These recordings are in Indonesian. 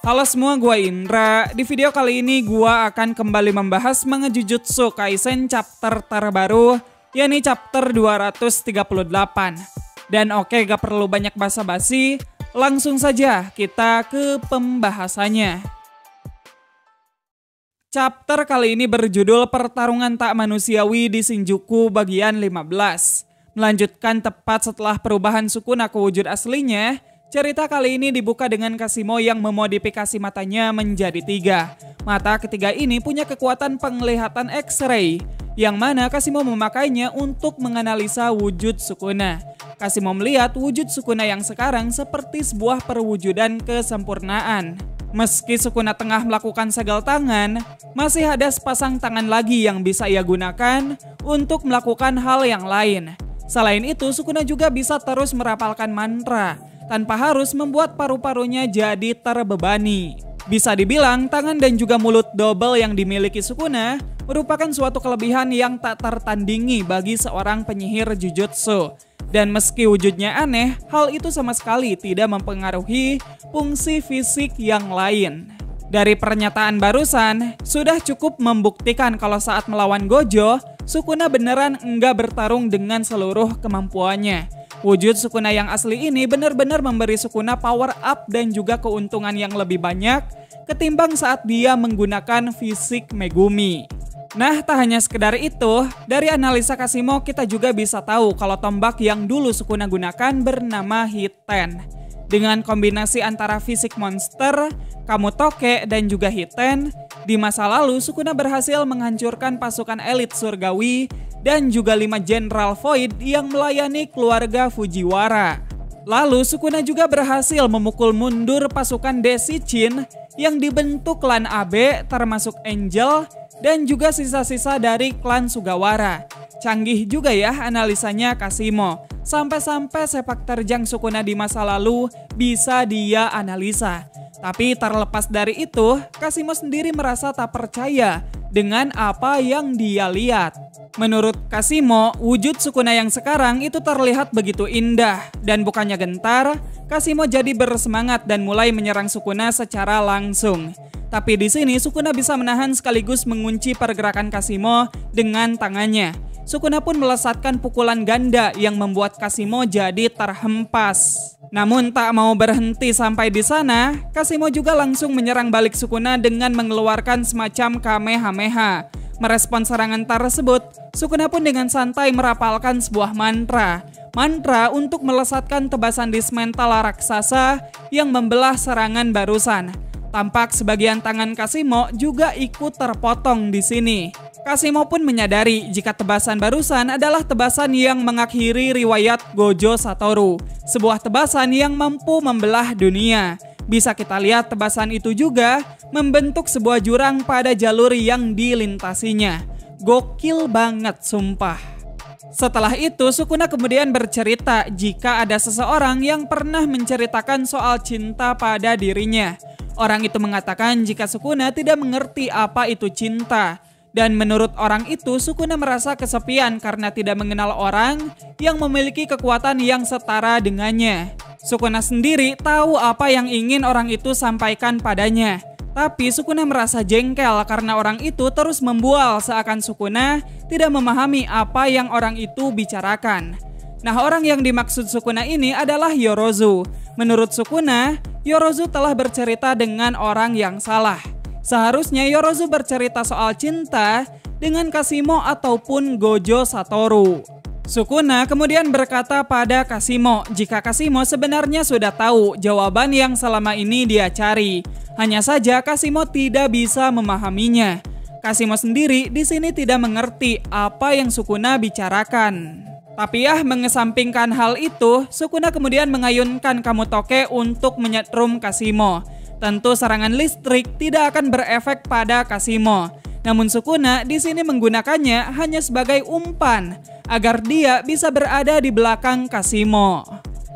Halo semua, gua Indra. Di video kali ini gua akan kembali membahas manga Jujutsu Kaisen chapter terbaru, yakni chapter 238. Dan oke, gak perlu banyak basa-basi, langsung saja kita ke pembahasannya. Chapter kali ini berjudul Pertarungan Tak Manusiawi di Shinjuku bagian 15. Melanjutkan tepat setelah perubahan Sukuna ke wujud aslinya, cerita kali ini dibuka dengan Kashimo yang memodifikasi matanya menjadi 3. Mata ketiga ini punya kekuatan penglihatan X-ray, yang mana Kashimo memakainya untuk menganalisa wujud Sukuna. Kashimo melihat wujud Sukuna yang sekarang seperti sebuah perwujudan kesempurnaan. Meski Sukuna tengah melakukan segel tangan, masih ada sepasang tangan lagi yang bisa ia gunakan untuk melakukan hal yang lain. Selain itu, Sukuna juga bisa terus merapalkan mantra, tanpa harus membuat paru-parunya jadi terbebani. Bisa dibilang, tangan dan juga mulut double yang dimiliki Sukuna merupakan suatu kelebihan yang tak tertandingi bagi seorang penyihir Jujutsu. Dan meski wujudnya aneh, hal itu sama sekali tidak mempengaruhi fungsi fisik yang lain. Dari pernyataan barusan, sudah cukup membuktikan kalau saat melawan Gojo, Sukuna beneran enggak bertarung dengan seluruh kemampuannya. Wujud Sukuna yang asli ini benar-benar memberi Sukuna power up dan juga keuntungan yang lebih banyak ketimbang saat dia menggunakan fisik Megumi. Nah, tak hanya sekedar itu, dari analisa Kashimo kita juga bisa tahu kalau tombak yang dulu Sukuna gunakan bernama Hiten. Dengan kombinasi antara fisik monster, Kamutoke, dan juga Hiten, di masa lalu Sukuna berhasil menghancurkan pasukan elit surgawi dan juga 5 Jenderal Void yang melayani keluarga Fujiwara. Lalu Sukuna juga berhasil memukul mundur pasukan Desichin yang dibentuk klan Abe termasuk Angel dan juga sisa-sisa dari klan Sugawara. Canggih juga ya analisanya Kashimo. Sampai-sampai sepak terjang Sukuna di masa lalu bisa dia analisa. Tapi terlepas dari itu, Kashimo sendiri merasa tak percaya dengan apa yang dia lihat. Menurut Kashimo, wujud Sukuna yang sekarang itu terlihat begitu indah. Dan bukannya gentar, Kashimo jadi bersemangat dan mulai menyerang Sukuna secara langsung. Tapi di sini Sukuna bisa menahan sekaligus mengunci pergerakan Kashimo dengan tangannya. Sukuna pun melesatkan pukulan ganda yang membuat Kashimo jadi terhempas. Namun tak mau berhenti sampai di sana, Kashimo juga langsung menyerang balik Sukuna dengan mengeluarkan semacam Kamehameha. Merespons serangan tersebut, Sukuna pun dengan santai merapalkan sebuah mantra. Mantra untuk melesatkan tebasan dismental raksasa yang membelah serangan barusan. Tampak sebagian tangan Kashimo juga ikut terpotong di sini. Kashimo pun menyadari jika tebasan barusan adalah tebasan yang mengakhiri riwayat Gojo Satoru, sebuah tebasan yang mampu membelah dunia. Bisa kita lihat tebasan itu juga membentuk sebuah jurang pada jalur yang dilintasinya. Gokil banget sumpah. Setelah itu Sukuna kemudian bercerita jika ada seseorang yang pernah menceritakan soal cinta pada dirinya. Orang itu mengatakan jika Sukuna tidak mengerti apa itu cinta. Dan menurut orang itu, Sukuna merasa kesepian karena tidak mengenal orang yang memiliki kekuatan yang setara dengannya. Sukuna sendiri tahu apa yang ingin orang itu sampaikan padanya. Tapi Sukuna merasa jengkel karena orang itu terus membual seakan Sukuna tidak memahami apa yang orang itu bicarakan. Nah, orang yang dimaksud Sukuna ini adalah Yorozu. Menurut Sukuna, Yorozu telah bercerita dengan orang yang salah. Seharusnya Yorozu bercerita soal cinta dengan Kashimo ataupun Gojo Satoru. Sukuna kemudian berkata pada Kashimo jika Kashimo sebenarnya sudah tahu jawaban yang selama ini dia cari. Hanya saja Kashimo tidak bisa memahaminya. Kashimo sendiri di sini tidak mengerti apa yang Sukuna bicarakan. Tapi mengesampingkan hal itu, Sukuna kemudian mengayunkan Kamutoke untuk menyetrum Kashimo. Tentu serangan listrik tidak akan berefek pada Kashimo. Namun Sukuna di sini menggunakannya hanya sebagai umpan agar dia bisa berada di belakang Kashimo.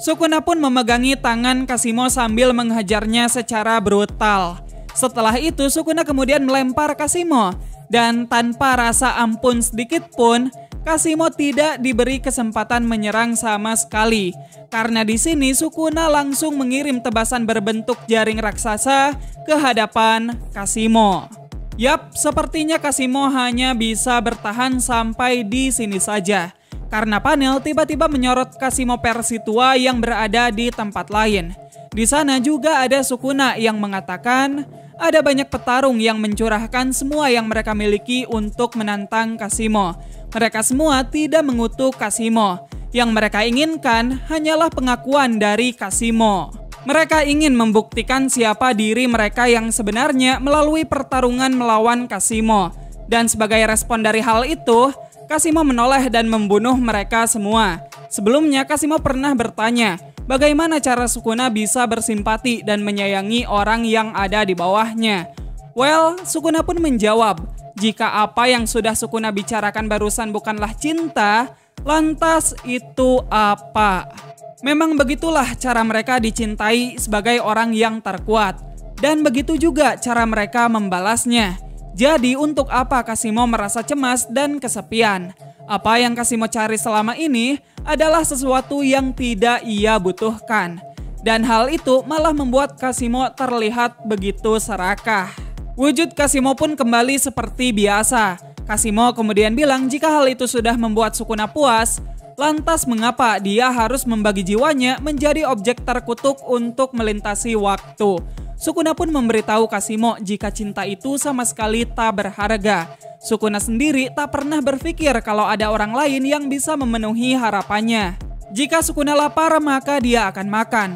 Sukuna pun memegangi tangan Kashimo sambil menghajarnya secara brutal. Setelah itu Sukuna kemudian melempar Kashimo dan tanpa rasa ampun sedikit pun Kasimo tidak diberi kesempatan menyerang sama sekali. Karena di sini Sukuna langsung mengirim tebasan berbentuk jaring raksasa ke hadapan Kasimo. Yap, sepertinya Kasimo hanya bisa bertahan sampai di sini saja. Karena panel tiba-tiba menyorot Kasimo versi tua yang berada di tempat lain. Di sana juga ada Sukuna yang mengatakan ada banyak petarung yang mencurahkan semua yang mereka miliki untuk menantang Kasimo. Mereka semua tidak mengutuk Kasimo. Yang mereka inginkan hanyalah pengakuan dari Kasimo. Mereka ingin membuktikan siapa diri mereka yang sebenarnya melalui pertarungan melawan Kasimo. Dan sebagai respon dari hal itu, Kasimo menoleh dan membunuh mereka semua. Sebelumnya Kasimo pernah bertanya, bagaimana cara Sukuna bisa bersimpati dan menyayangi orang yang ada di bawahnya? Well, Sukuna pun menjawab, jika apa yang sudah Sukuna bicarakan barusan bukanlah cinta, lantas itu apa? Memang begitulah cara mereka dicintai sebagai orang yang terkuat. Dan begitu juga cara mereka membalasnya. Jadi untuk apa Kasimo merasa cemas dan kesepian? Apa yang Kasimo cari selama ini adalah sesuatu yang tidak ia butuhkan. Dan hal itu malah membuat Kasimo terlihat begitu serakah. Wujud Kasimo pun kembali seperti biasa. Kasimo kemudian bilang jika hal itu sudah membuat Sukuna puas, lantas mengapa dia harus membagi jiwanya menjadi objek terkutuk untuk melintasi waktu. Sukuna pun memberitahu Kasimo jika cinta itu sama sekali tak berharga. Sukuna sendiri tak pernah berpikir kalau ada orang lain yang bisa memenuhi harapannya. Jika Sukuna lapar, maka dia akan makan.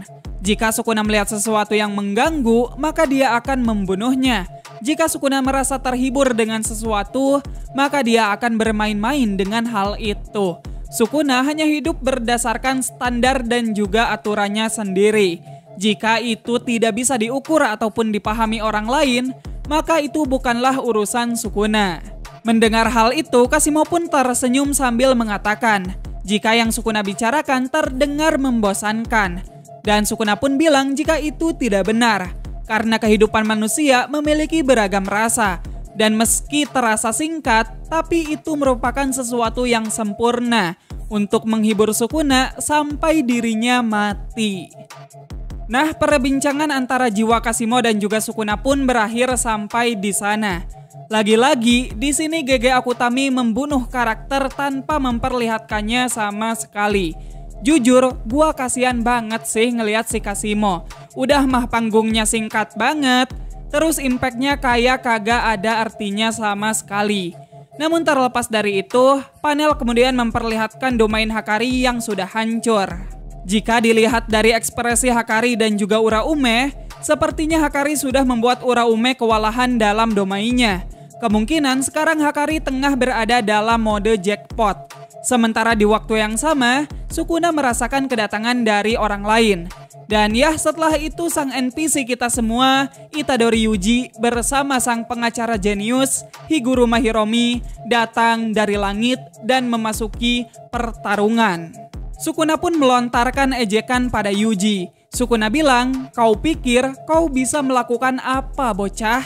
Jika Sukuna melihat sesuatu yang mengganggu, maka dia akan membunuhnya. Jika Sukuna merasa terhibur dengan sesuatu, maka dia akan bermain-main dengan hal itu. Sukuna hanya hidup berdasarkan standar dan juga aturannya sendiri. Jika itu tidak bisa diukur ataupun dipahami orang lain, maka itu bukanlah urusan Sukuna. Mendengar hal itu, Kasimo pun tersenyum sambil mengatakan, jika yang Sukuna bicarakan terdengar membosankan. Dan Sukuna pun bilang jika itu tidak benar, karena kehidupan manusia memiliki beragam rasa. Dan meski terasa singkat, tapi itu merupakan sesuatu yang sempurna untuk menghibur Sukuna sampai dirinya mati. Nah, perbincangan antara jiwa Kasimo dan juga Sukuna pun berakhir sampai di sana. Lagi-lagi, di sini Gege Akutami membunuh karakter tanpa memperlihatkannya sama sekali. Jujur, gua kasihan banget sih ngelihat si Kasimo. Udah mah panggungnya singkat banget, terus impactnya kayak kagak ada artinya sama sekali. Namun terlepas dari itu, panel kemudian memperlihatkan domain Hakari yang sudah hancur. Jika dilihat dari ekspresi Hakari dan juga Uraume, sepertinya Hakari sudah membuat Uraume kewalahan dalam domainnya. Kemungkinan sekarang Hakari tengah berada dalam mode jackpot. Sementara di waktu yang sama, Sukuna merasakan kedatangan dari orang lain. Dan ya, setelah itu sang NPC kita semua, Itadori Yuji bersama sang pengacara jenius, Higuruma Hiromi, datang dari langit dan memasuki pertarungan. Sukuna pun melontarkan ejekan pada Yuji. Sukuna bilang, kau pikir kau bisa melakukan apa bocah?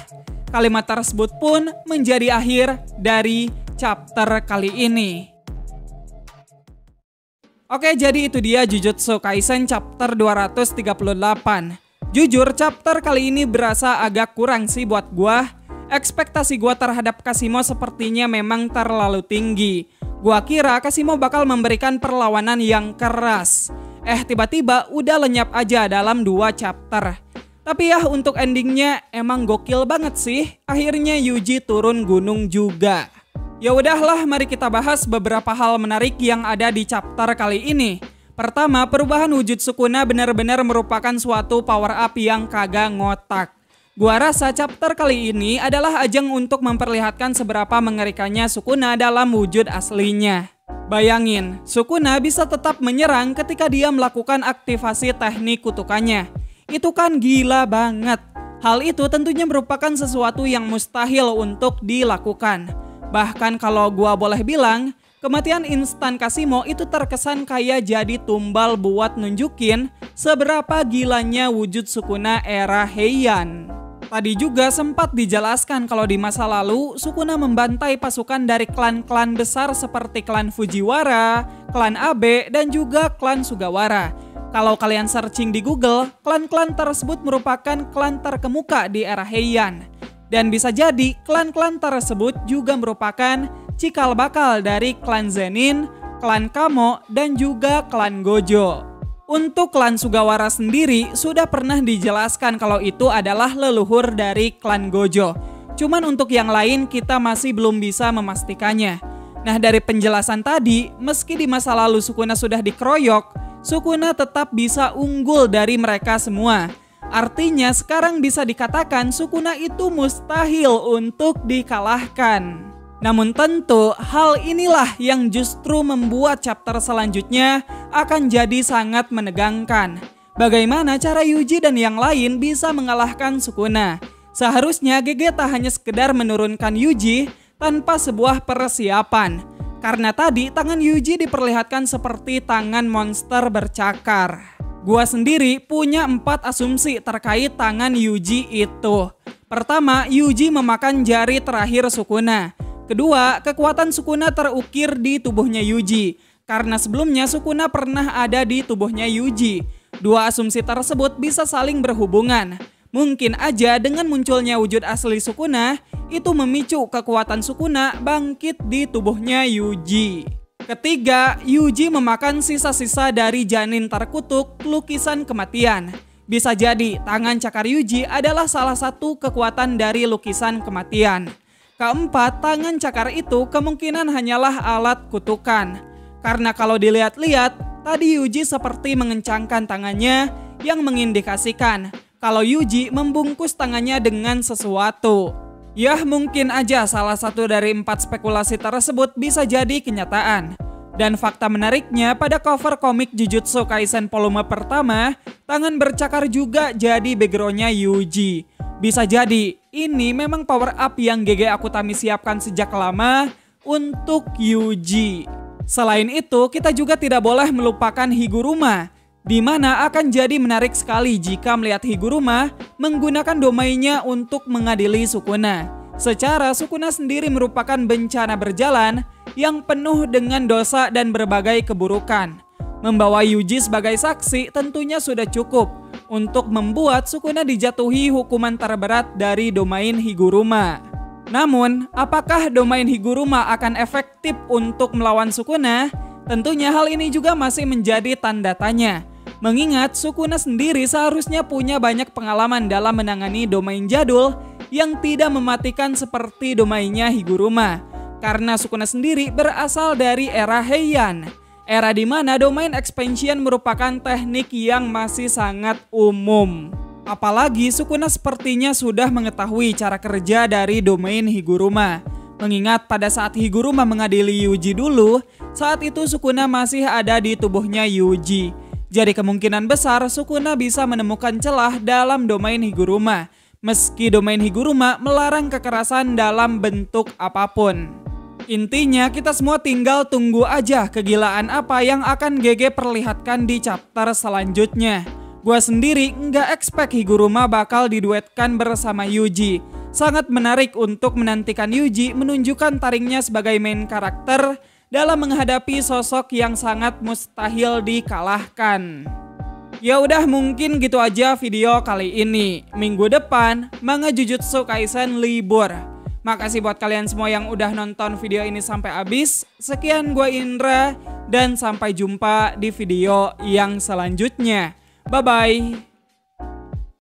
Kalimat tersebut pun menjadi akhir dari chapter kali ini. Oke, jadi itu dia Jujutsu Kaisen chapter 238. Jujur, chapter kali ini berasa agak kurang sih buat gua. Ekspektasi gua terhadap Kasimo sepertinya memang terlalu tinggi. Gua kira Kasimo bakal memberikan perlawanan yang keras. Tiba-tiba udah lenyap aja dalam 2 chapter. Tapi ya untuk endingnya emang gokil banget sih. Akhirnya Yuji turun gunung juga. Ya udahlah, mari kita bahas beberapa hal menarik yang ada di chapter kali ini. Pertama, perubahan wujud Sukuna benar-benar merupakan suatu power up yang kagak ngotak. Gua rasa chapter kali ini adalah ajang untuk memperlihatkan seberapa mengerikannya Sukuna dalam wujud aslinya. Bayangin, Sukuna bisa tetap menyerang ketika dia melakukan aktivasi teknik kutukannya. Itu kan gila banget. Hal itu tentunya merupakan sesuatu yang mustahil untuk dilakukan. Bahkan kalau gua boleh bilang, kematian instan Kasimo itu terkesan kayak jadi tumbal buat nunjukin seberapa gilanya wujud Sukuna era Heian. Tadi juga sempat dijelaskan kalau di masa lalu Sukuna membantai pasukan dari klan-klan besar seperti klan Fujiwara, klan Abe, dan juga klan Sugawara. Kalau kalian searching di Google, klan-klan tersebut merupakan klan terkemuka di era Heian. Dan bisa jadi klan-klan tersebut juga merupakan cikal bakal dari klan Zenin, klan Kamo, dan juga klan Gojo. Untuk klan Sugawara sendiri sudah pernah dijelaskan kalau itu adalah leluhur dari klan Gojo. Cuman untuk yang lain kita masih belum bisa memastikannya. Nah, dari penjelasan tadi, meski di masa lalu Sukuna sudah dikeroyok, Sukuna tetap bisa unggul dari mereka semua. Artinya sekarang bisa dikatakan Sukuna itu mustahil untuk dikalahkan. Namun tentu hal inilah yang justru membuat chapter selanjutnya akan jadi sangat menegangkan. Bagaimana cara Yuji dan yang lain bisa mengalahkan Sukuna? Seharusnya GG tak hanya sekedar menurunkan Yuji tanpa sebuah persiapan. Karena tadi tangan Yuji diperlihatkan seperti tangan monster bercakar. Gua sendiri punya 4 asumsi terkait tangan Yuji itu. Pertama, Yuji memakan jari terakhir Sukuna. Kedua, kekuatan Sukuna terukir di tubuhnya Yuji, karena sebelumnya Sukuna pernah ada di tubuhnya Yuji. Dua asumsi tersebut bisa saling berhubungan. Mungkin aja dengan munculnya wujud asli Sukuna, itu memicu kekuatan Sukuna bangkit di tubuhnya Yuji. Ketiga, Yuji memakan sisa-sisa dari janin terkutuk lukisan kematian. Bisa jadi tangan cakar Yuji adalah salah satu kekuatan dari lukisan kematian. Keempat, tangan cakar itu kemungkinan hanyalah alat kutukan. Karena kalau dilihat-lihat, tadi Yuji seperti mengencangkan tangannya yang mengindikasikan kalau Yuji membungkus tangannya dengan sesuatu. Yah, mungkin aja salah satu dari 4 spekulasi tersebut bisa jadi kenyataan. Dan fakta menariknya, pada cover komik Jujutsu Kaisen volume pertama, tangan bercakar juga jadi backgroundnya Yuji. Bisa jadi ini memang power up yang GG Akutami siapkan sejak lama untuk Yuji. Selain itu, kita juga tidak boleh melupakan Higuruma, di mana akan jadi menarik sekali jika melihat Higuruma menggunakan domainnya untuk mengadili Sukuna. Secara Sukuna sendiri merupakan bencana berjalan yang penuh dengan dosa dan berbagai keburukan. Membawa Yuji sebagai saksi tentunya sudah cukup untuk membuat Sukuna dijatuhi hukuman terberat dari domain Higuruma. Namun, apakah domain Higuruma akan efektif untuk melawan Sukuna? Tentunya hal ini juga masih menjadi tanda tanya. Mengingat Sukuna sendiri seharusnya punya banyak pengalaman dalam menangani domain jadul yang tidak mematikan seperti domainnya Higuruma. Karena Sukuna sendiri berasal dari era Heian. Era di mana domain expansion merupakan teknik yang masih sangat umum. Apalagi Sukuna sepertinya sudah mengetahui cara kerja dari domain Higuruma. Mengingat pada saat Higuruma mengadili Yuji dulu, saat itu Sukuna masih ada di tubuhnya Yuji. Jadi kemungkinan besar Sukuna bisa menemukan celah dalam domain Higuruma. Meski domain Higuruma melarang kekerasan dalam bentuk apapun. Intinya kita semua tinggal tunggu aja kegilaan apa yang akan GG perlihatkan di chapter selanjutnya. Gua sendiri nggak expect Higuruma bakal diduetkan bersama Yuji. Sangat menarik untuk menantikan Yuji menunjukkan taringnya sebagai main karakter dalam menghadapi sosok yang sangat mustahil dikalahkan. Ya udah, mungkin gitu aja video kali ini. Minggu depan manga Jujutsu Kaisen libur. Makasih buat kalian semua yang udah nonton video ini sampai habis. Sekian, gue Indra dan sampai jumpa di video yang selanjutnya. Bye bye.